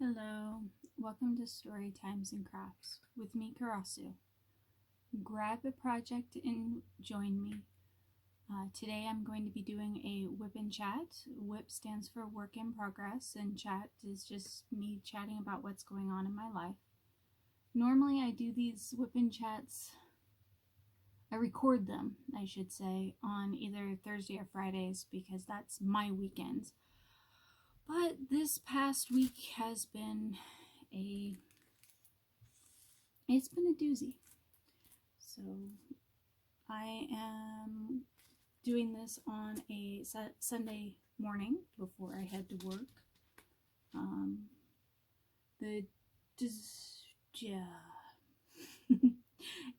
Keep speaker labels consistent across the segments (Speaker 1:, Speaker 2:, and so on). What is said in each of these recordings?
Speaker 1: Hello, welcome to Storytime&Crafts with me, Karasu. Grab a project and join me. Today I'm going to be doing a whip and chat. Whip stands for work in progress, and chat is just me chatting about what's going on in my life. Normally I do these whip and chats, I record them, I should say, on either Thursday or Fridays because that's my weekends. But this past week has been it's been a doozy. So I am doing this on a Sunday morning before I head to work.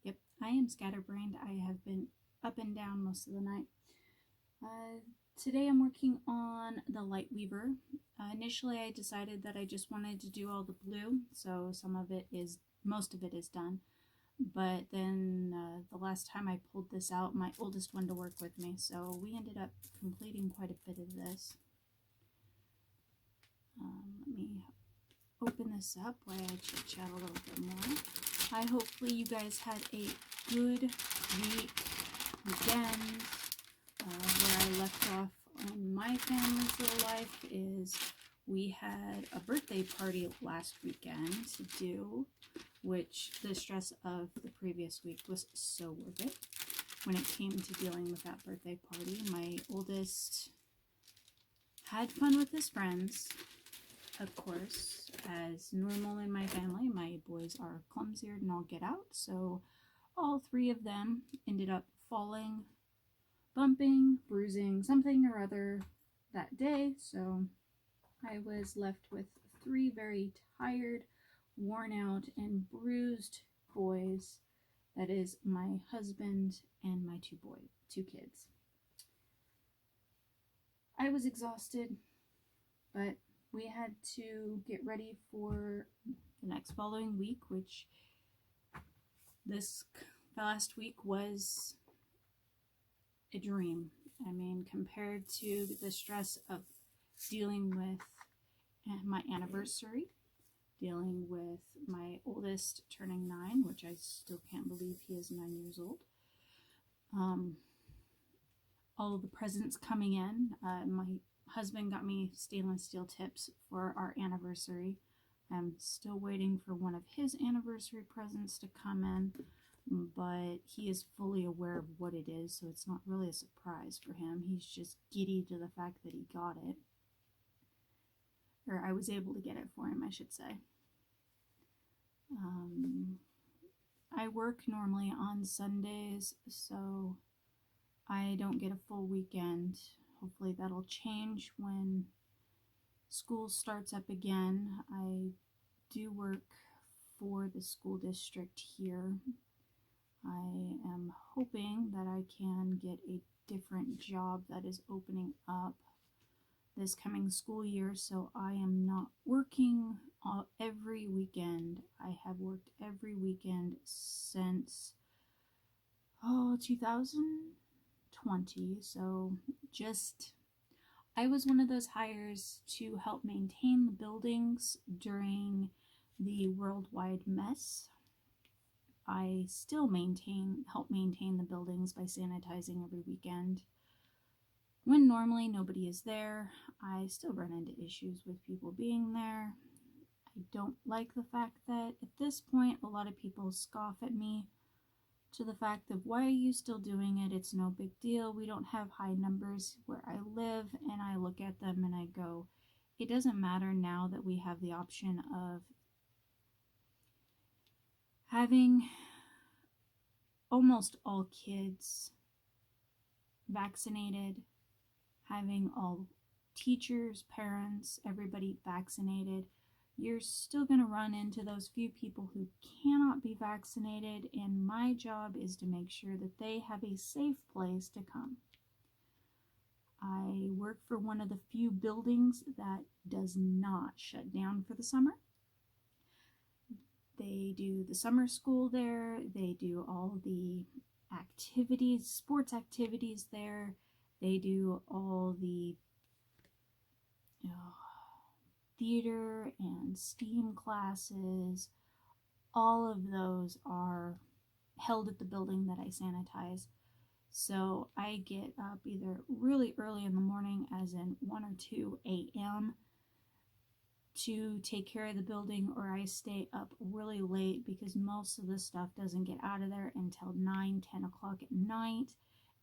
Speaker 1: Yep, I am scatterbrained. I have been up and down most of the night. Today I'm working on the light weaver. Initially I decided that I just wanted to do all the blue, so most of it is done. But then the last time I pulled this out, my oldest went to work with me, so we ended up completing quite a bit of this. Let me open this up while I chit chat a little bit more. Hopefully you guys had a good weekend. Where I left off on my family's little life is we had a birthday party last weekend to do, which the stress of the previous week was so worth it when it came to dealing with that birthday party. My oldest had fun with his friends, of course, as normal in my family. My boys are clumsier than all get out, so all three of them ended up falling, bumping, bruising, something or other that day, so I was left with three very tired, worn out, and bruised boys. That is my husband and my two kids. I was exhausted, but we had to get ready for the next following week, which this last week was a dream. I mean, compared to the stress of dealing with my anniversary, dealing with my oldest turning 9, which I still can't believe he is 9 years old. All of the presents coming in. My husband got me stainless steel tips for our anniversary. I'm still waiting for one of his anniversary presents to come in, but he is fully aware of what it is, so it's not really a surprise for him. He's just giddy to the fact that he got it. Or I was able to get it for him, I should say. I work normally on Sundays, so I don't get a full weekend. Hopefully that'll change when school starts up again. I do work for the school district here. I am hoping that I can get a different job that is opening up this coming school year, so I am not working every weekend. I have worked every weekend since 2020, so I was one of those hires to help maintain the buildings during the worldwide mess. I still help maintain the buildings by sanitizing every weekend. When normally nobody is there, I still run into issues with people being there. I don't like the fact that at this point a lot of people scoff at me to the fact of, why are you still doing it? It's no big deal. We don't have high numbers where I live. And I look at them and I go, it doesn't matter now that we have the option of having almost all kids vaccinated, having all teachers, parents, everybody vaccinated. You're still going to run into those few people who cannot be vaccinated, and my job is to make sure that they have a safe place to come. I work for one of the few buildings that does not shut down for the summer. They do the summer school there. They do all the activities, sports activities there. They do all the theater and STEAM classes, all of those are held at the building that I sanitize. So I get up either really early in the morning, as in 1 or 2 a.m., to take care of the building, or I stay up really late because most of the stuff doesn't get out of there until 9, 10 o'clock at night.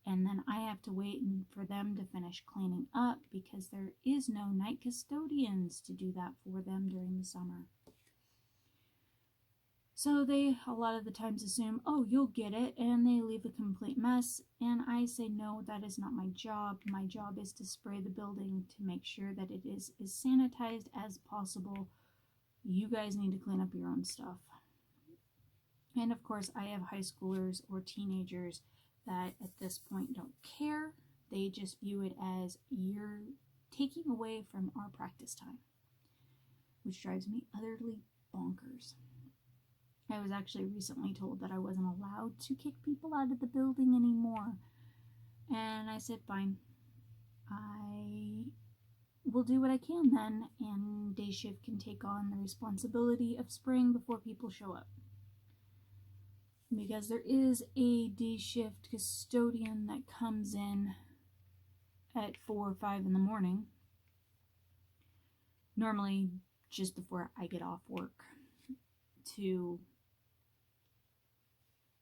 Speaker 1: And then I have to wait for them to finish cleaning up because there is no night custodians to do that for them during the summer. So they a lot of the times assume, oh, you'll get it, and they leave a complete mess. And I say, no, that is not my job. My job is to spray the building to make sure that it is as sanitized as possible. You guys need to clean up your own stuff. And of course, I have high schoolers or teenagers that at this point don't care. They just view it as you're taking away from our practice time, which drives me utterly bonkers. I was actually recently told that I wasn't allowed to kick people out of the building anymore. And I said, fine. I will do what I can then, and day shift can take on the responsibility of spraying before people show up. Because there is a day shift custodian that comes in at 4 or 5 in the morning, normally just before I get off work, to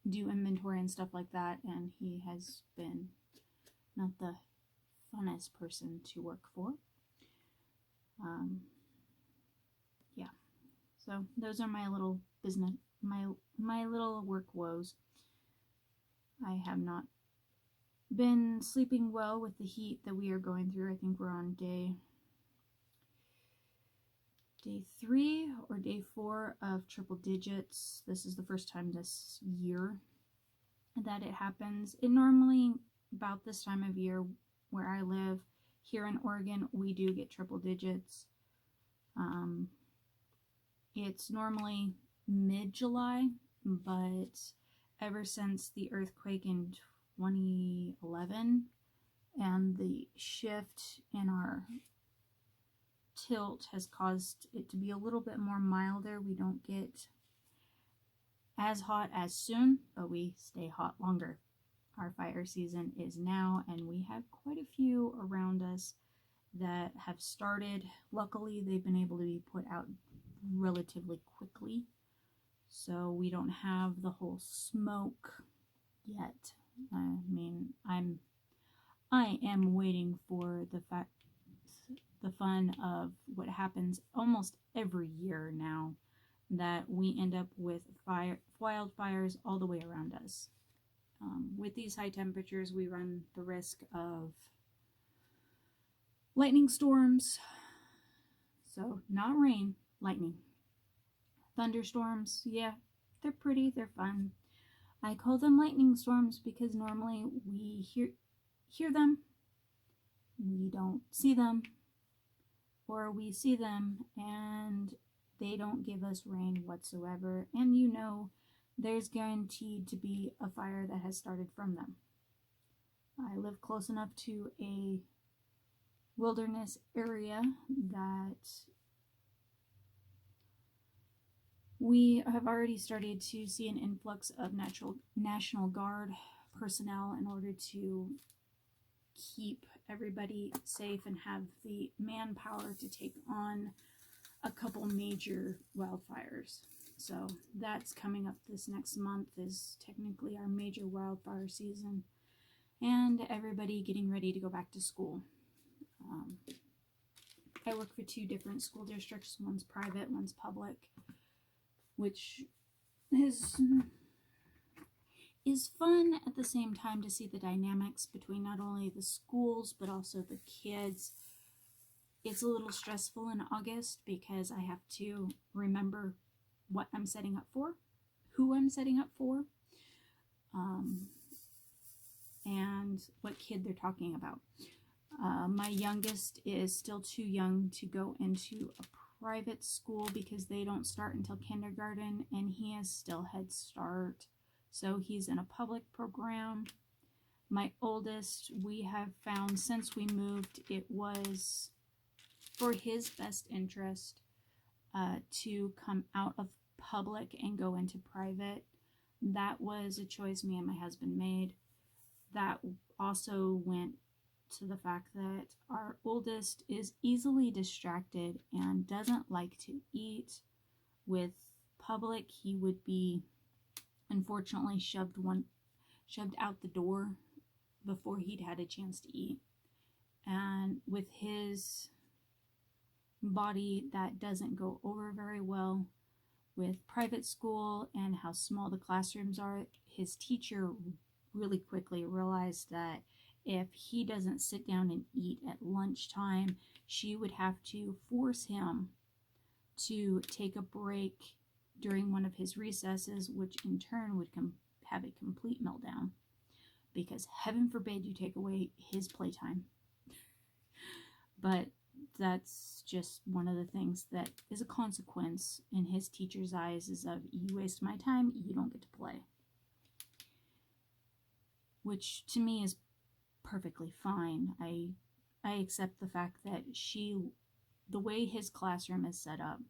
Speaker 1: do inventory and stuff like that, and he has been not the funnest person to work for. Yeah, so those are my little business, my little work woes. I have not been sleeping well with the heat that we are going through. I think we're on day 3 or day 4 of triple digits. This is the first time this year that it happens. It normally, about this time of year where I live here in Oregon, we do get triple digits. It's normally mid-July, but ever since the earthquake in 2011 and the shift in our tilt has caused it to be a little bit more milder. We don't get as hot as soon, but we stay hot longer. Our fire season is now, and we have quite a few around us that have started. Luckily, they've been able to be put out relatively quickly, so we don't have the whole smoke yet. I mean, I am waiting for the fun of what happens almost every year now, that we end up with wildfires all the way around us. With these high temperatures, we run the risk of lightning storms. So not rain, lightning. Thunderstorms, yeah, they're pretty, they're fun. I call them lightning storms because normally we hear them, we don't see them, or we see them and they don't give us rain whatsoever, and you know there's guaranteed to be a fire that has started from them. I live close enough to a wilderness area that we have already started to see an influx of National Guard personnel in order to keep everybody safe and have the manpower to take on a couple major wildfires. So that's coming up this next month, is technically our major wildfire season, and everybody getting ready to go back to school. I work for 2 different school districts. One's private, one's public, which is fun at the same time to see the dynamics between not only the schools but also the kids. It's a little stressful in August because I have to remember what I'm setting up for, who I'm setting up for, and what kid they're talking about. My youngest is still too young to go into a private school because they don't start until kindergarten, and he is still Head Start, so he's in a public program. My oldest, we have found since we moved, it was for his best interest to come out of public and go into private. That was a choice me and my husband made. That also went to the fact that our oldest is easily distracted and doesn't like to eat. With public, he would be unfortunately shoved out the door before he'd had a chance to eat. And with his body, that doesn't go over very well. With private school and how small the classrooms are, his teacher really quickly realized that if he doesn't sit down and eat at lunchtime, she would have to force him to take a break during one of his recesses, which in turn would have a complete meltdown, because heaven forbid you take away his playtime. But that's just one of the things that is a consequence in his teacher's eyes, is of, you waste my time, you don't get to play. Which to me is perfectly fine. I accept the fact that the way his classroom is set up,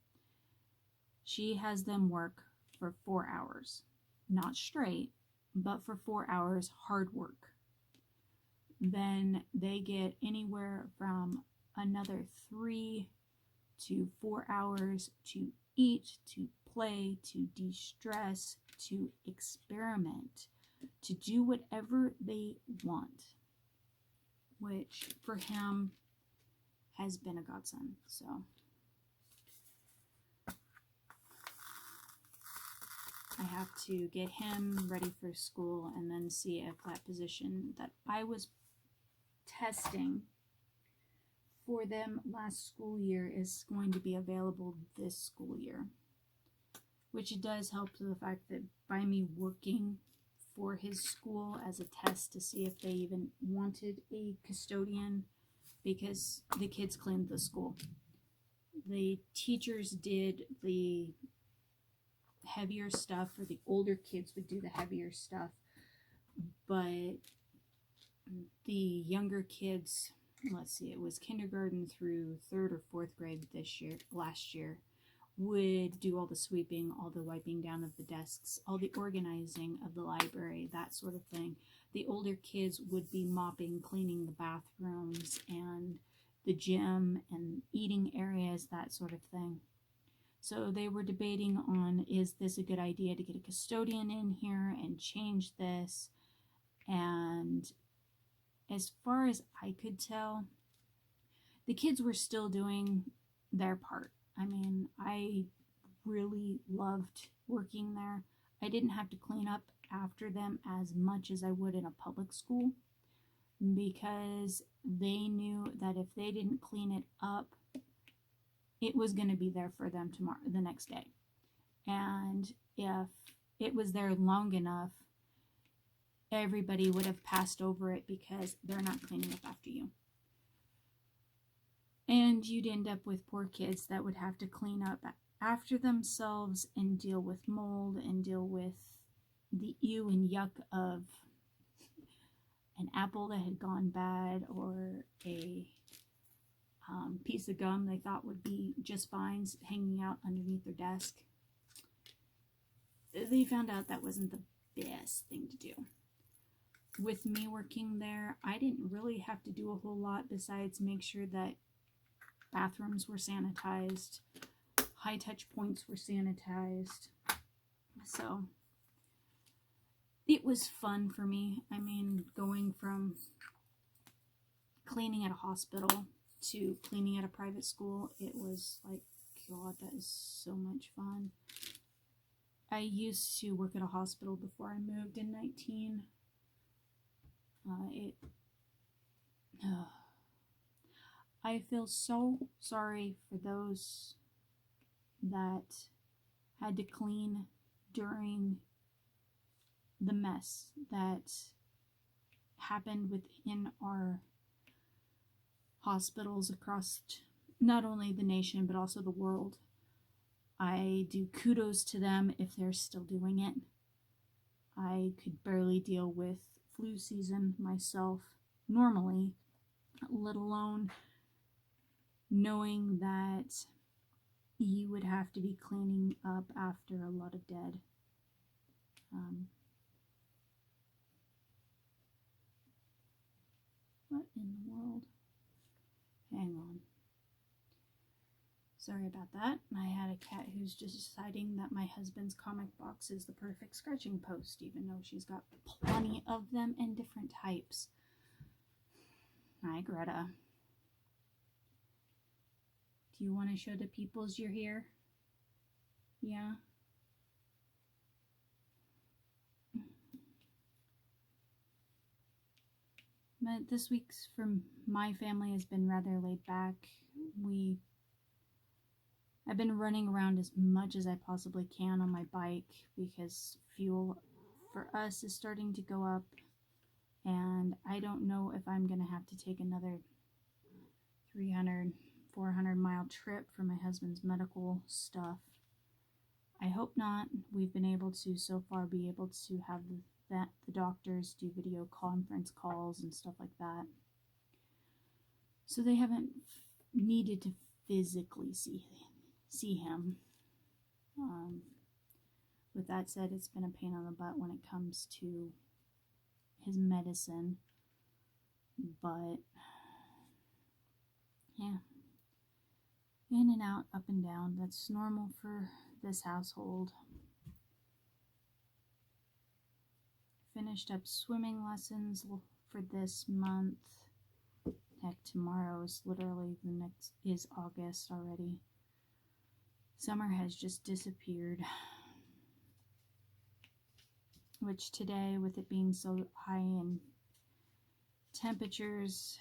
Speaker 1: she has them work for 4 hours. Not straight, but for 4 hours hard work. Then they get anywhere from another 3 to 4 hours to eat, to play, to de-stress, to experiment, to do whatever they want, which for him has been a godsend. So I have to get him ready for school and then see if that position that I was testing for them last school year is going to be available this school year. Which it does help to the fact that by me working for his school as a test to see if they even wanted a custodian, because the kids cleaned the school. The teachers did the heavier stuff, or the older kids would do the heavier stuff, but the younger kids, let's see, it was kindergarten through 3rd or 4th grade last year, would do all the sweeping, all the wiping down of the desks, all the organizing of the library, that sort of thing. The older kids would be mopping, cleaning the bathrooms and the gym and eating areas, that sort of thing. So they were debating on, is this a good idea to get a custodian in here and change this? And as far as I could tell, the kids were still doing their part. I mean, I really loved working there. I didn't have to clean up after them as much as I would in a public school, because they knew that if they didn't clean it up, it was going to be there for them the next day. And if it was there long enough, everybody would have passed over it because they're not cleaning up after you. And you'd end up with poor kids that would have to clean up after themselves and deal with mold and deal with the ew and yuck of an apple that had gone bad, or a piece of gum they thought would be just fine hanging out underneath their desk. They found out that wasn't the best thing to do. With me working there, I didn't really have to do a whole lot besides make sure that bathrooms were sanitized, high touch points were sanitized. So it was fun for me. I mean, going from cleaning at a hospital to cleaning at a private school, it was like, God, that is so much fun. I used to work at a hospital before I moved in 19. I feel so sorry for those that had to clean during the mess that happened within our hospitals across not only the nation but also the world. I do kudos to them if they're still doing it. I could barely deal with flu season myself normally, let alone knowing that he would have to be cleaning up after a lot of dead. What in the world? Hang on. Sorry about that. I had a cat who's just deciding that my husband's comic box is the perfect scratching post, even though she's got plenty of them in different types. Hi, Greta. Do you want to show the peoples you're here? Yeah? But this week's for my family has been rather laid back. I've been running around as much as I possibly can on my bike because fuel for us is starting to go up, and I don't know if I'm going to have to take another 300, 400 mile trip for my husband's medical stuff. I hope not. We've been able to so far be able to have the doctors do video conference calls and stuff like that. So they haven't needed to physically see him. With that said, it's been a pain in the butt when it comes to his medicine. But yeah, in and out, up and down. That's normal for this household. Finished up swimming lessons for this month. Heck, tomorrow is literally is August already. Summer has just disappeared. Which today, with it being so high in temperatures,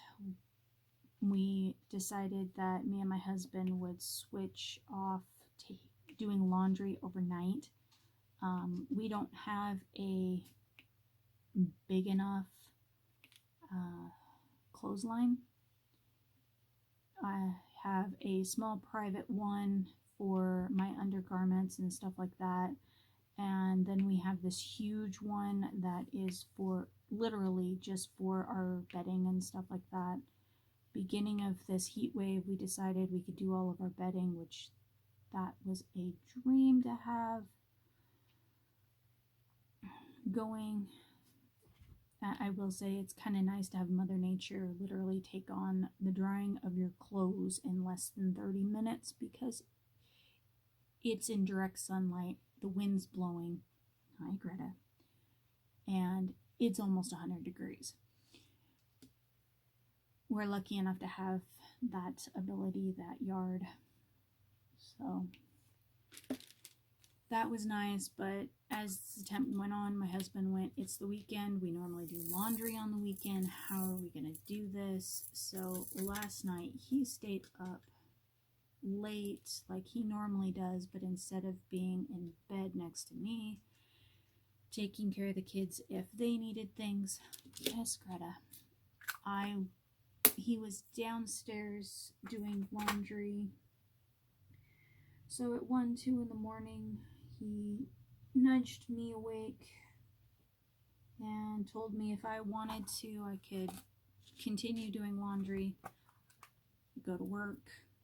Speaker 1: we decided that me and my husband would switch off to doing laundry overnight. We don't have a big enough clothesline. I have a small private one for my undergarments and stuff like that, and then we have this huge one that is for literally just for our bedding and stuff like that. Beginning of this heat wave, we decided we could do all of our bedding, which that was a dream to have going. I will say it's kind of nice to have Mother Nature literally take on the drying of your clothes in less than 30 minutes because it's in direct sunlight, the wind's blowing. Hi, Greta. And it's almost 100 degrees. We're lucky enough to have that ability, that yard. So that was nice, but as the temp went on, my husband went, it's the weekend, we normally do laundry on the weekend, how are we going to do this? So last night he stayed up late like he normally does, but instead of being in bed next to me, taking care of the kids if they needed things, yes, Greta, he was downstairs doing laundry. So at 1, 2 in the morning, he nudged me awake and told me if I wanted to, I could continue doing laundry, go to work,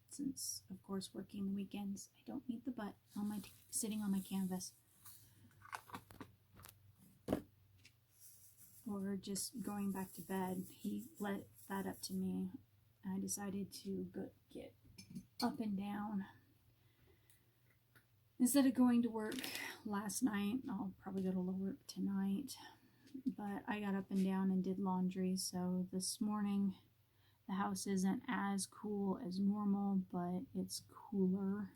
Speaker 1: since, of course, working the weekends, I don't need the butt on my sitting on my canvas. Or just going back to bed. He let that up to me. I decided to get up and down. Instead of going to work last night, I'll probably go to work tonight, but I got up and down and did laundry. So this morning, the house isn't as cool as normal, but it's cooler,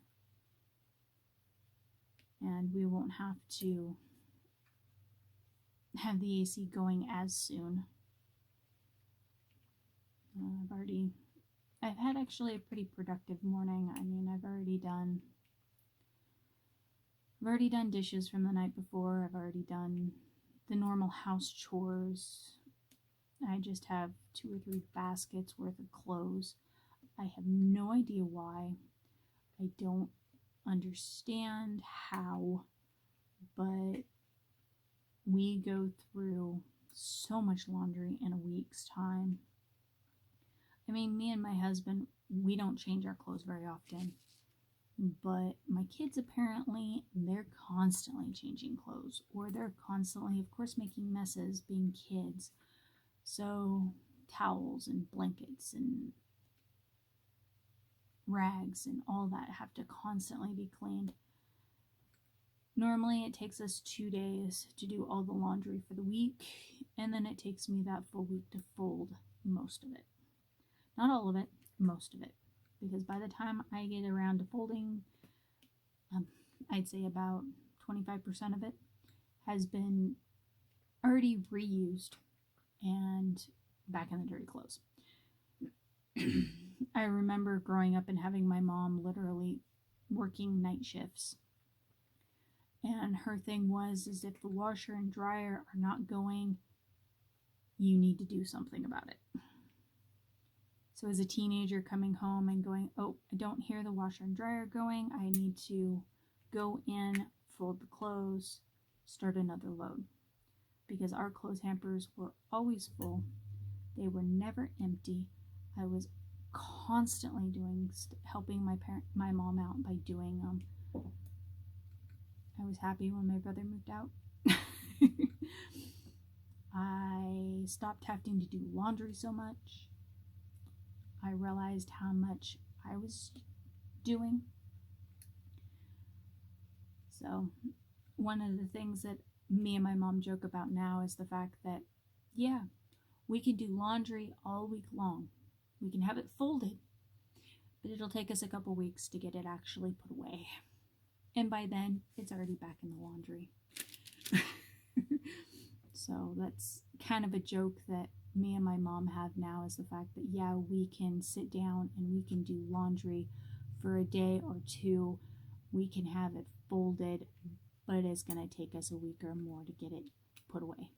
Speaker 1: and we won't have to have the AC going as soon. I've had actually a pretty productive morning. I mean, I've already done dishes from the night before. I've already done the normal house chores. I just have 2 or 3 baskets worth of clothes. I have no idea why. I don't understand how, but we go through so much laundry in a week's time. I mean, me and my husband, we don't change our clothes very often. But my kids, apparently, they're constantly changing clothes, or they're constantly, of course, making messes being kids. So towels and blankets and rags and all that have to constantly be cleaned. Normally it takes us 2 days to do all the laundry for the week, and then it takes me that full week to fold most of it. Not all of it, most of it. Because by the time I get around to folding, I'd say about 25% of it has been already reused and back in the dirty clothes. I remember growing up and having my mom literally working night shifts. And her thing was, is if the washer and dryer are not going, you need to do something about it. So as a teenager coming home and going, oh, I don't hear the washer and dryer going, I need to go in, fold the clothes, start another load. Because our clothes hampers were always full. They were never empty. I was constantly helping my mom out by doing them. I was happy when my brother moved out. I stopped having to do laundry so much. I realized how much I was doing. So one of the things that me and my mom joke about now is the fact that, yeah, we can do laundry all week long. We can have it folded, but it'll take us a couple weeks to get it actually put away. And by then, it's already back in the laundry. So that's kind of a joke that me and my mom have now, is the fact that, yeah, we can sit down and we can do laundry for a day or two. We can have it folded, but it's going to take us a week or more to get it put away.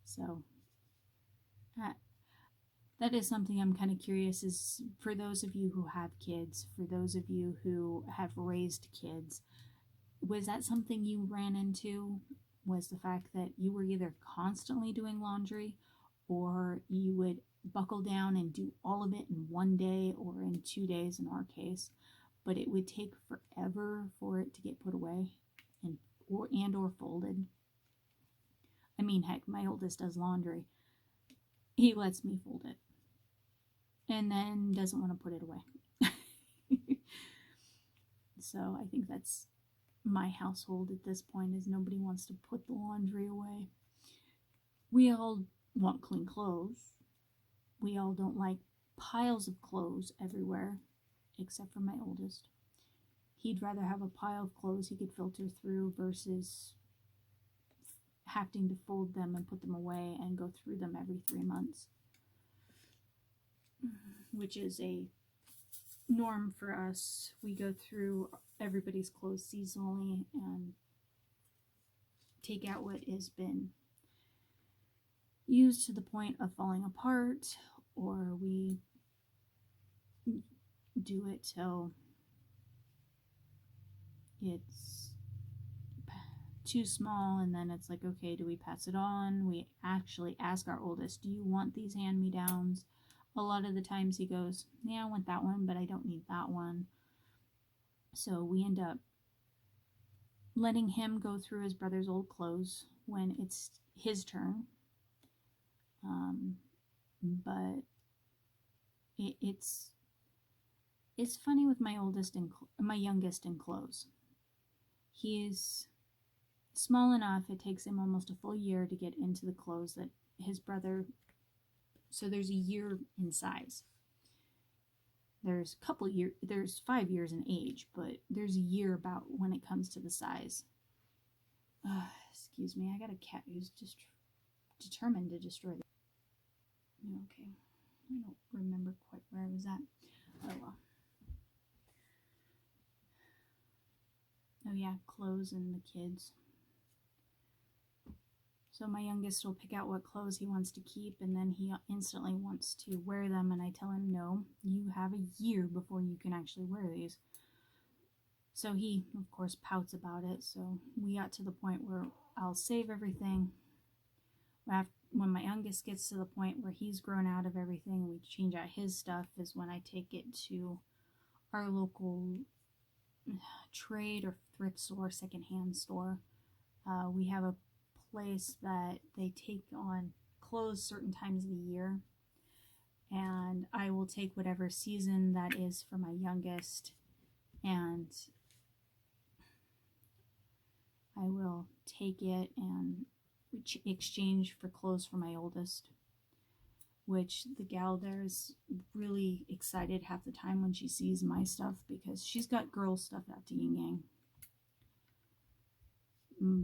Speaker 1: So that is something I'm kind of curious, is for those of you who have kids, for those of you who have raised kids, was that something you ran into? Was the fact that you were either constantly doing laundry, or you would buckle down and do all of it in one day or in 2 days in our case, but it would take forever for it to get put away or folded? I mean, heck, my oldest does laundry. He lets me fold it and then doesn't want to put it away. So I think that's my household at this point, is nobody wants to put the laundry away. We all want clean clothes. We all don't like piles of clothes everywhere, except for my oldest. He'd rather have a pile of clothes he could filter through versus having to fold them and put them away and go through them every 3 months, which is a norm for us. We go through everybody's clothes seasonally and take out what has been used to the point of falling apart, or we do it till it's too small, and then it's like, okay, do we pass it on? We actually ask our oldest, do you want these hand-me-downs? A lot of the times he goes, yeah, I want that one, but I don't need that one. So we end up letting him go through his brother's old clothes when it's his turn. But it's funny with my youngest in clothes. He's small enough, it takes him almost a full year to get into the clothes that his brother, so there's a year in size. There's 5 years in age, but there's a year about when it comes to the size. Excuse me, I got a cat who's just determined to destroy the... Okay, I don't remember quite where I was at. Oh well. Oh yeah, clothes and the kids. So my youngest will pick out what clothes he wants to keep, and then he instantly wants to wear them, and I tell him, no, you have a year before you can actually wear these. So he, of course, pouts about it. So we got to the point where I'll save everything. when my youngest gets to the point where he's grown out of everything and we change out his stuff is when I take it to our local trade or thrift store, secondhand store. We have a place that they take on clothes certain times of the year, and I will take whatever season that is for my youngest, and I will take it and exchange for clothes for my oldest, which the gal there is really excited half the time when she sees my stuff because she's got girl stuff out to yin yang,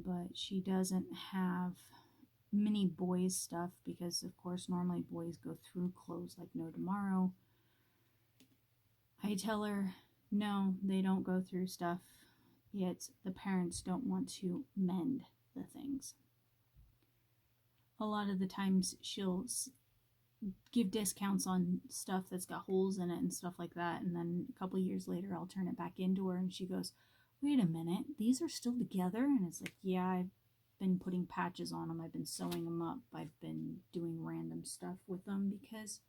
Speaker 1: but she doesn't have many boys stuff because of course normally boys go through clothes like no tomorrow. I tell her no, they don't go through stuff, yet the parents don't want to mend the things. A lot of the times she'll give discounts on stuff that's got holes in it and stuff like that, and then a couple years later I'll turn it back into her and she goes, wait a minute, these are still together? And it's like, yeah, I've been putting patches on them, I've been sewing them up, I've been doing random stuff with them because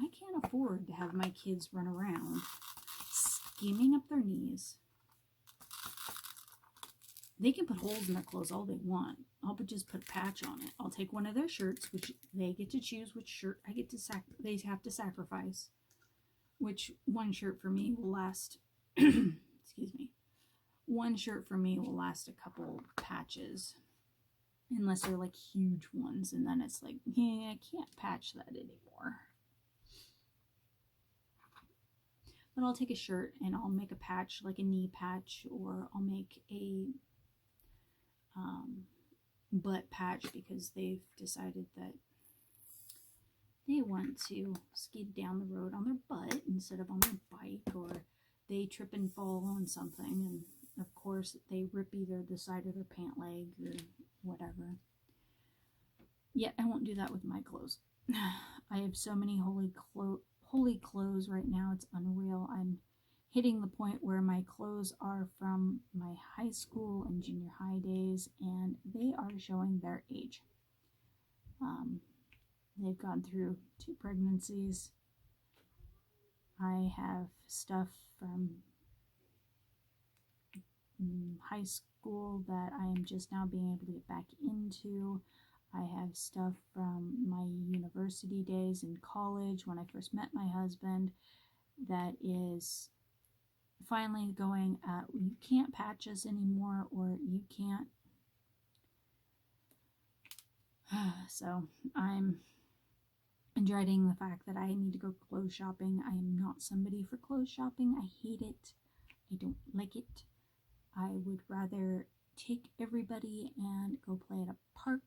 Speaker 1: I can't afford to have my kids run around scheming up their knees. They can put holes in their clothes all they want. I'll just put a patch on it. I'll take one of their shirts, which they get to choose which shirt I get to they have to sacrifice. Which one shirt for me will last, excuse me, one shirt for me will last a couple patches. Unless they're like huge ones, and then it's like, yeah, I can't patch that anymore. But I'll take a shirt and I'll make a patch, like a knee patch, or I'll make a butt patch because they've decided that they want to skid down the road on their butt instead of on their bike, or they trip and fall on something, and of course they rip either the side of their pant leg or whatever. Yet I won't do that with my clothes. I have so many holy clothes right now, it's unreal. I'm hitting the point where my clothes are from my high school and junior high days, and they are showing their age. They've gone through 2 pregnancies. I have stuff from high school that I am just now being able to get back into. I have stuff from my university days in college when I first met my husband that is finally going, you can't patch us anymore, or you can't. So I'm dreading the fact that I need to go clothes shopping. I am not somebody for clothes shopping. I hate it. I don't like it. I would rather take everybody and go play at a park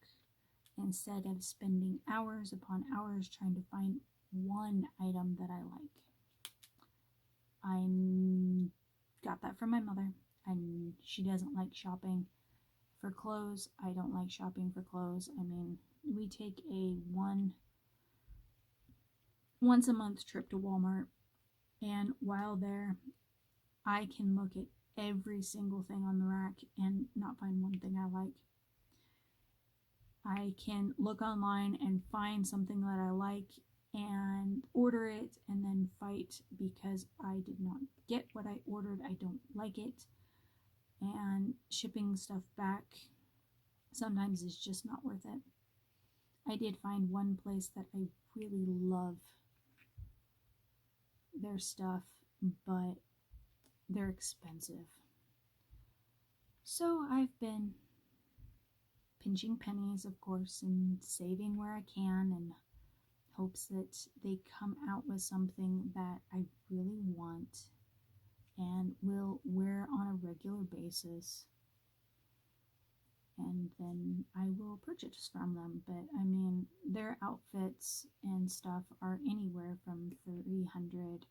Speaker 1: instead of spending hours upon hours trying to find one item that I like. I got that from my mother, and she doesn't like shopping for clothes. I don't like shopping for clothes. I mean, we take a once a month trip to Walmart, and while there, I can look at every single thing on the rack and not find one thing I like. I can look online and find something that I like and order it and then fight because I did not get what I ordered. I don't like it. And shipping stuff back sometimes is just not worth it. I did find one place that I really love their stuff, but they're expensive. So I've been pinching pennies, of course, and saving where I can in hopes that they come out with something that I really want and will wear on a regular basis, and then I will purchase from them. But I mean, their outfits and stuff are anywhere from $300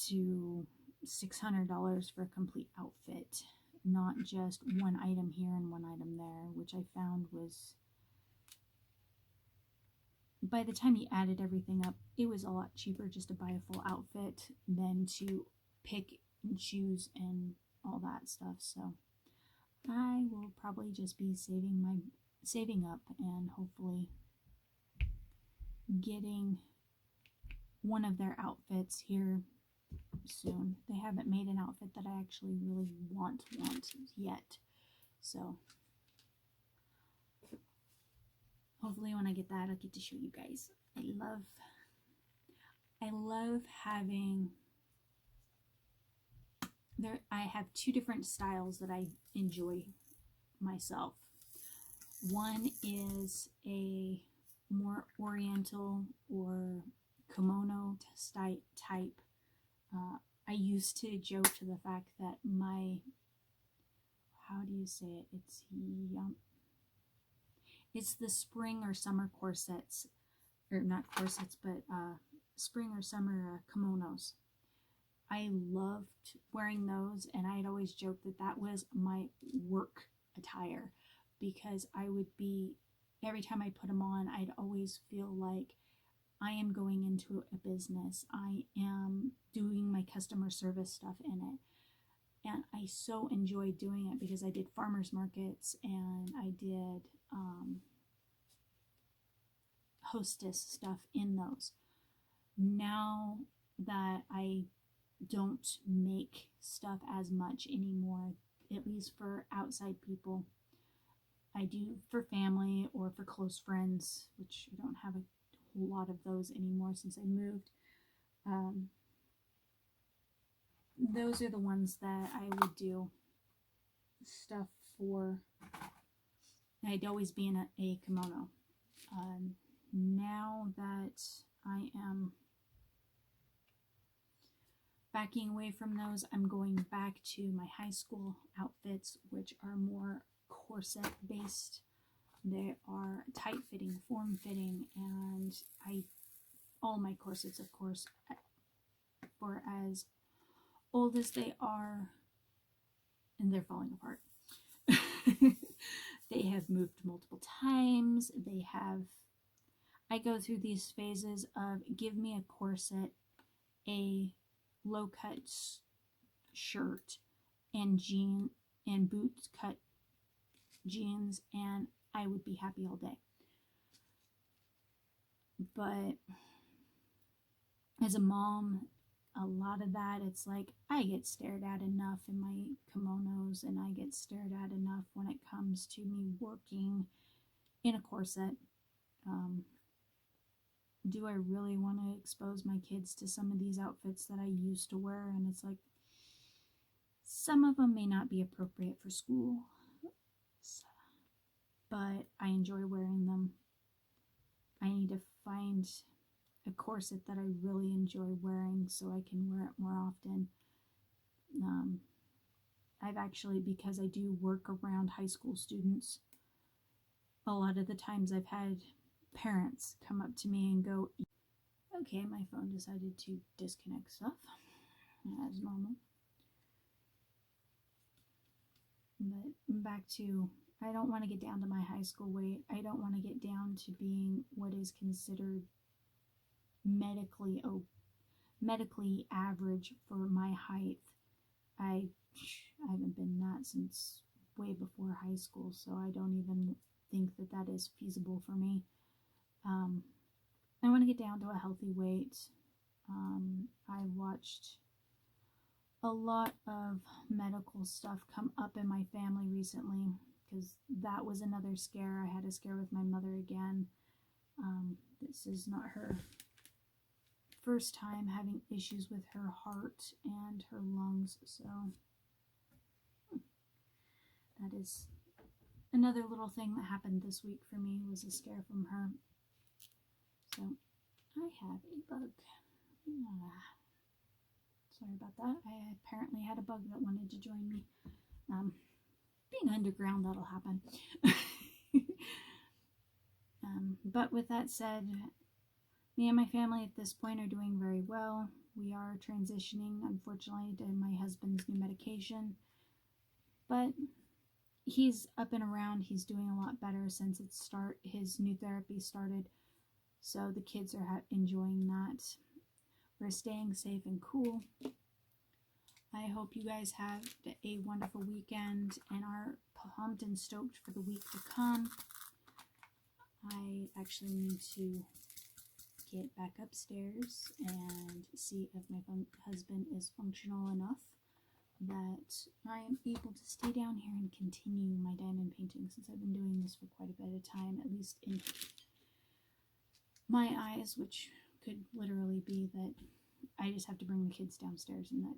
Speaker 1: to $600 for a complete outfit, not just one item here and one item there, which I found was, by the time you added everything up, it was a lot cheaper just to buy a full outfit than to pick and choose and all that stuff. So I will probably just be saving saving up and hopefully getting one of their outfits here soon. They haven't made an outfit that I actually really want yet. So hopefully when I get that, I'll get to show you guys. I love having I have two different styles that I enjoy myself. One is a more oriental or kimono type. I used to joke to the fact that how do you say it? It's the spring or summer corsets, or not corsets, but spring or summer kimonos. I loved wearing those, and I'd always joke that that was my work attire, because I would be, every time I put them on, I'd always feel like I am going into a business. I am doing my customer service stuff in it. And I so enjoyed doing it because I did farmers markets and I did hostess stuff in those. Now that I don't make stuff as much anymore, at least for outside people, I do for family or for close friends, which I don't have a whole lot of those anymore since I moved. Those are the ones that I would do stuff for. I'd always be in a kimono. Now that I am backing away from those, I'm going back to my high school outfits, which are more corset based. They are tight fitting, form fitting, and all my corsets, of course, for as old as they are, and they're falling apart. They have moved multiple times. I go through these phases of give me a corset, a low cut shirt, and boot cut jeans, and I would be happy all day. But as a mom, a lot of that, it's like I get stared at enough in my kimonos, and I get stared at enough when it comes to me working in a corset. Do I really want to expose my kids to some of these outfits that I used to wear? And it's like, some of them may not be appropriate for school, but I enjoy wearing them. I need to find a corset that I really enjoy wearing so I can wear it more often. I've actually, because I do work around high school students, a lot of the times I've had parents come up to me and go, okay, my phone decided to disconnect stuff, as normal. But back to, I don't want to get down to my high school weight. I don't want to get down to being what is considered medically average for my height. I haven't been that since way before high school, so I don't even think that is feasible for me. I want to get down to a healthy weight. I watched a lot of medical stuff come up in my family recently, because that was another scare. I had a scare with my mother again. This is not her first time having issues with her heart and her lungs, so that is another little thing that happened this week for me, was a scare from her. So I have a bug. Sorry about that. I apparently had a bug that wanted to join me. Being underground, that'll happen. But with that said, me and my family at this point are doing very well. We are transitioning, unfortunately, to my husband's new medication. But he's up and around. He's doing a lot better since his new therapy started. So the kids are enjoying that. We're staying safe and cool. I hope you guys have a wonderful weekend and are pumped and stoked for the week to come. I actually need to get back upstairs and see if my husband is functional enough that I am able to stay down here and continue my diamond painting, since I've been doing this for quite a bit of time, at least in my eyes, which could literally be that I just have to bring the kids downstairs, and that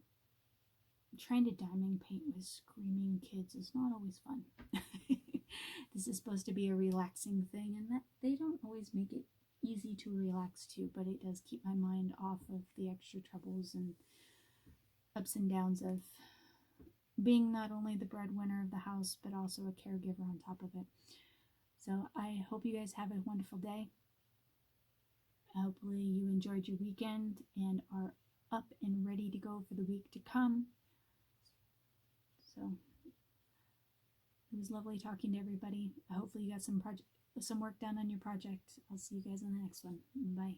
Speaker 1: trying to diamond paint with screaming kids is not always fun. This is supposed to be a relaxing thing, and that they don't always make it easy to relax to, but it does keep my mind off of the extra troubles and ups and downs of being not only the breadwinner of the house, but also a caregiver on top of it. So I hope you guys have a wonderful day. Hopefully you enjoyed your weekend and are up and ready to go for the week to come. So it was lovely talking to everybody. Hopefully you got some work done on your project. I'll see you guys on the next one. Bye.